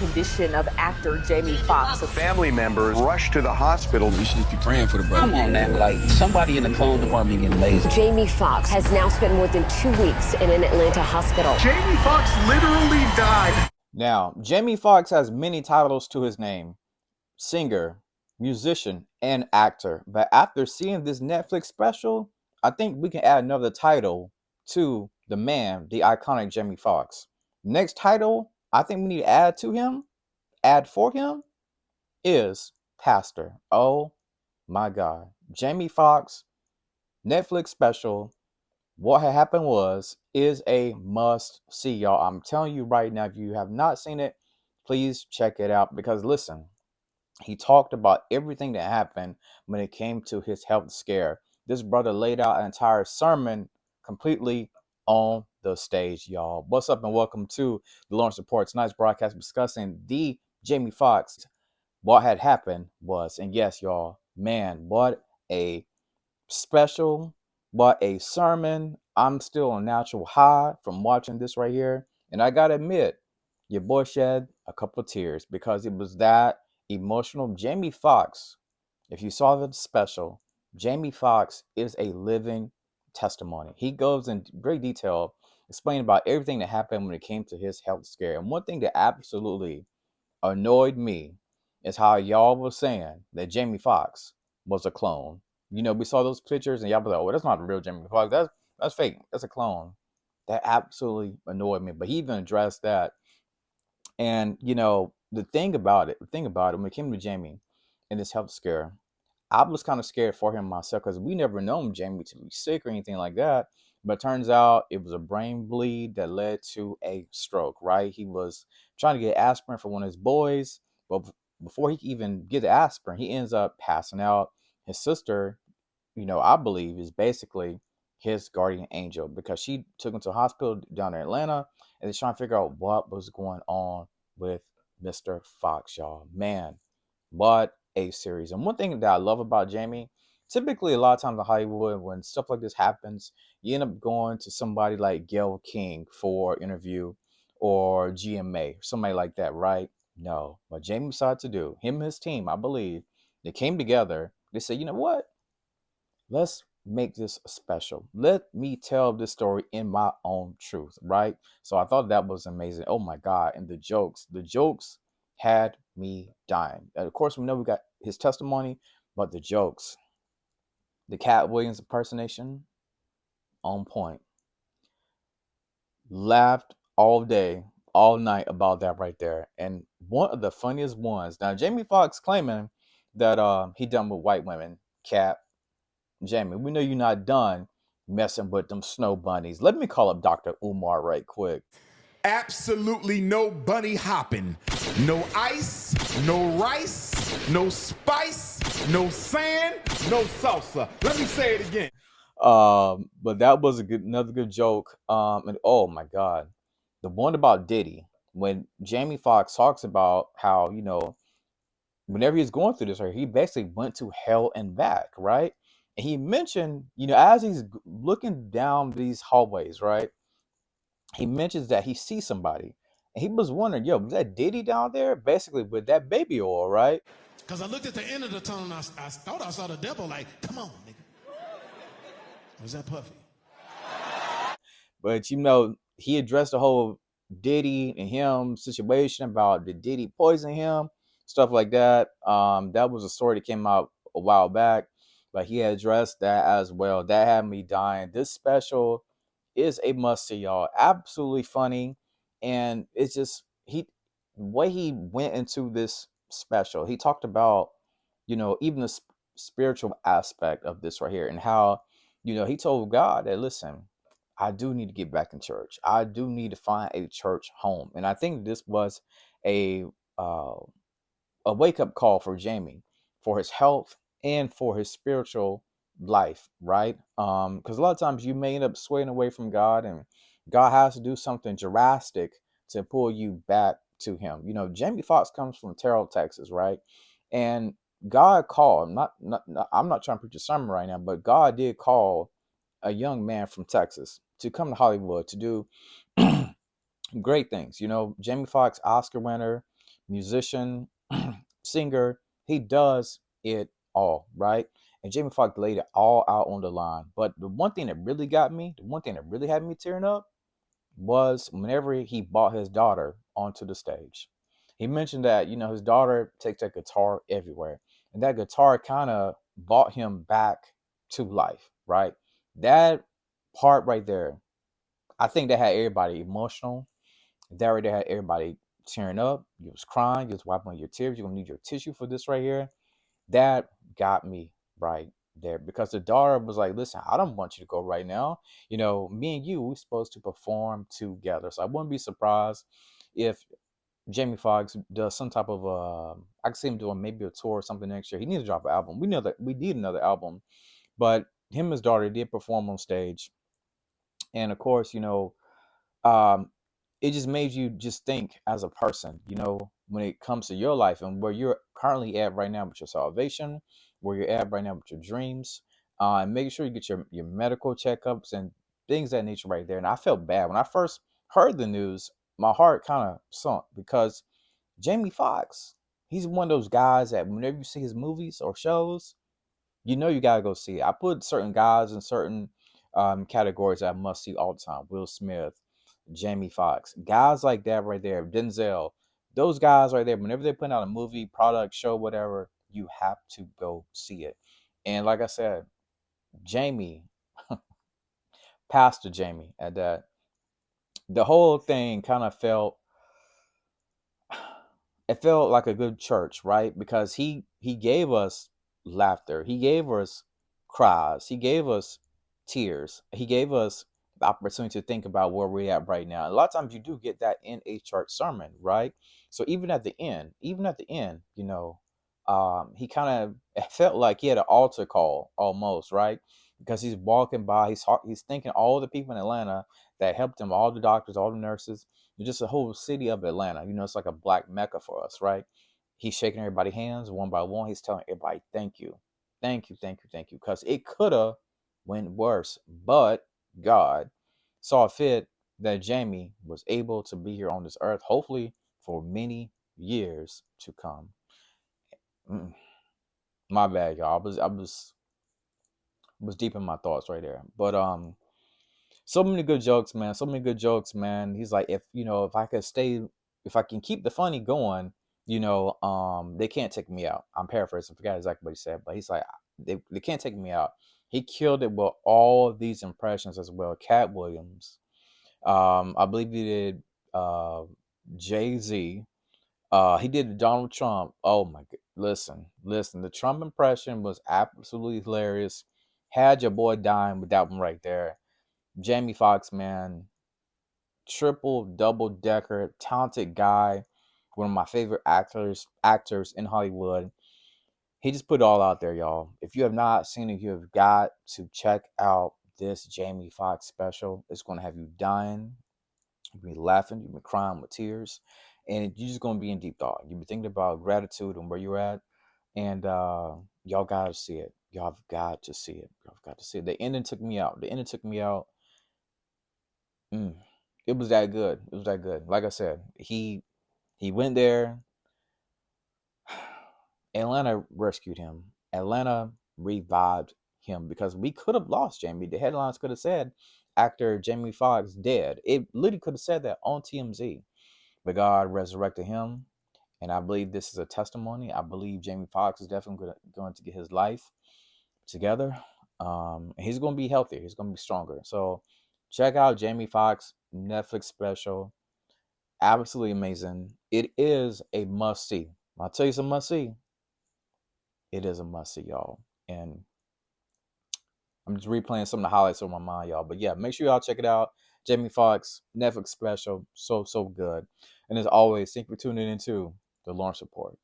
condition of actor Jamie Foxx. Family members rushed to the hospital. We should just be praying for the brother. Come on, man. Like, somebody in the clone department getting lazy. Jamie Foxx has now spent more than 2 weeks in an Atlanta hospital. Jamie Foxx literally died. Now, Jamie Foxx has many titles to his name: singer, musician, and actor. But after seeing this Netflix special, I think we can add another title to the man, the iconic Jamie Foxx. Next title I think we need to add for him, is pastor. Oh my God. Jamie Foxx, Netflix special, What Had Happened is a must see, y'all. I'm telling you right now, if you have not seen it, please check it out, because listen, he talked about everything that happened when it came to his health scare. This brother laid out an entire sermon completely on the stage, y'all. What's up and welcome to the Lawrence Report. Tonight's broadcast discussing the Jamie Foxx, What Had Happened Was. And yes, y'all, man, what a special, what a sermon. I'm still on natural high from watching this right here. And I gotta admit, your boy shed a couple of tears because it was that emotional. Jamie Foxx, if you saw the special, Jamie Foxx is a living testimony. He goes in great detail explaining about everything that happened when it came to his health scare. And one thing that absolutely annoyed me is how y'all was saying that Jamie Foxx was a clone. You know, we saw those pictures and y'all was like, oh, that's not the real Jamie Foxx. That's fake. That's a clone. That absolutely annoyed me. But he even addressed that. And, you know, the thing about it, when it came to Jamie and this health scare, I was kind of scared for him myself because we never known Jamie to be sick or anything like that. But it turns out it was a brain bleed that led to a stroke, right? He was trying to get aspirin for one of his boys, but before he could even get the aspirin, he ends up passing out. His sister, you know, I believe is basically his guardian angel because she took him to a hospital down in Atlanta and they're trying to figure out what was going on with Mr. Foxx, y'all. Man, what a series. And one thing that I love about Jamie, typically a lot of times in Hollywood, when stuff like this happens, you end up going to somebody like Gayle King for interview or GMA, somebody like that, right? No, what Jamie decided to do, him and his team, I believe, they came together. They said, you know what? Let's make this special. Let me tell this story in my own truth, right? So I thought that was amazing. Oh my God. And the jokes had me dying. And of course, we know we got his testimony, but the jokes, the Cat Williams impersonation, on point. Laughed all day, all night about that right there. And one of the funniest ones. Now, Jamie Foxx claiming that he done with white women. Cat, Jamie, we know you're not done messing with them snow bunnies. Let me call up Dr. Umar right quick. Absolutely no bunny hopping. No ice, no rice, no spice, no sand, no salsa. Let me say it again. But that was another good joke. And oh my God, the one about Diddy, when Jamie Foxx talks about how, you know, whenever he's going through this, right, he basically went to hell and back, right? And he mentioned, you know, as he's looking down these hallways, right, he mentions that he sees somebody. And he was wondering, yo, was that Diddy down there? Basically with that baby oil, right? Because I looked at the end of the tunnel and I thought I saw the devil like, come on, nigga. Was that Puffy? But, you know, he addressed the whole Diddy and him situation about the Diddy poison him, stuff like that. That was a story that came out a while back, but he addressed that as well. That had me dying. This special is a must see, y'all. Absolutely funny. And it's just, the way he went into this special, he talked about, you know, even the spiritual aspect of this right here and how, you know, he told God that, listen, I do need to get back in church. I do need to find a church home. And I think this was a wake-up call for Jamie, for his health and for his spiritual life, right? Because a lot of times you may end up swaying away from God, and God has to do something drastic to pull you back to him. You know, Jamie Foxx comes from Terrell, Texas, right? And God called, I'm not trying to preach a sermon right now, but God did call a young man from Texas to come to Hollywood to do great things. You know, Jamie Foxx, Oscar winner, musician, singer. He does it all, right? And Jamie Foxx laid it all out on the line. But the one thing that really got me, the one thing that really had me tearing up was whenever he brought his daughter onto the stage. He mentioned that, his daughter takes that guitar everywhere. And that guitar kind of brought him back to life, right? That part right there, I think that had everybody emotional. That right there had everybody tearing up. You was crying, you was wiping your tears. You're gonna need your tissue for this right here. That got me right there because the daughter was like, listen, I don't want you to go right now. Me and you, we're supposed to perform together. So I wouldn't be surprised if Jamie Foxx does some type of I could see him doing maybe a tour or something next year. He needs to drop an album. We know that we need another album. But him and his daughter did perform on stage. And of course, um, it just made you just think as a person, when it comes to your life and where you're currently at right now with your salvation, where you're at right now with your dreams, and making sure you get your medical checkups and things of that nature right there. And I felt bad when I first heard the news. My heart kind of sunk because Jamie Foxx, he's one of those guys that whenever you see his movies or shows, you gotta go see it. I put certain guys in certain categories that I must see all the time. Will Smith, Jamie Foxx, guys like that right there, Denzel, those guys right there. Whenever they put out a movie, product, show, whatever, you have to go see it. And like I said, Jamie, Pastor Jamie, at that, the whole thing kind of felt it felt like a good church, right? Because he gave us laughter, he gave us cries, he gave us tears, he gave us the opportunity to think about where we're at right now. A lot of times you do get that in a church sermon, right? So even at the end, he kind of it felt like he had an altar call almost, right? Because he's walking by, he's thinking all the people in Atlanta that helped him, all the doctors, all the nurses, just the whole city of Atlanta. It's like a black mecca for us, right? He's shaking everybody's hands one by one. He's telling everybody, thank you, thank you, thank you, thank you. Because it could have went worse, but God saw fit that Jamie was able to be here on this earth, hopefully for many years to come. My bad, y'all. I was deep in my thoughts right there. But so many good jokes, man. So many good jokes, man. He's like, if I can keep the funny going, they can't take me out. I'm paraphrasing, I forgot exactly what he said, but he's like, they can't take me out. He killed it with all of these impressions as well. Cat Williams, I believe he did Jay-Z. He did Donald Trump. Oh my god. Listen. The Trump impression was absolutely hilarious. Had your boy dying with that one right there. Jamie Foxx, man, triple, double decker, talented guy, one of my favorite actors in Hollywood. He just put it all out there, y'all. If you have not seen it, you have got to check out this Jamie Foxx special. It's going to have you dying. You'll be laughing. You'll be crying with tears. And you're just going to be in deep thought. You'll be thinking about gratitude and where you're at. And y'all got to see it. Y'all have got to see it. Y'all have got to see it. The ending took me out. It was that good. It was that good. Like I said, he went there. Atlanta rescued him. Atlanta revived him because we could have lost Jamie. The headlines could have said actor Jamie Foxx dead. It literally could have said that on TMZ. But God resurrected him. And I believe this is a testimony. I believe Jamie Foxx is definitely going to get his life together. He's going to be healthier. He's going to be stronger. So check out Jamie Foxx Netflix special. Absolutely amazing. It is a must see. I'll tell you some must see. It is a must see, y'all. And I'm just replaying some of the highlights on my mind, y'all. But yeah, make sure y'all check it out. Jamie Foxx Netflix special. So good. And as always, thank you for tuning into the Lawrence Report.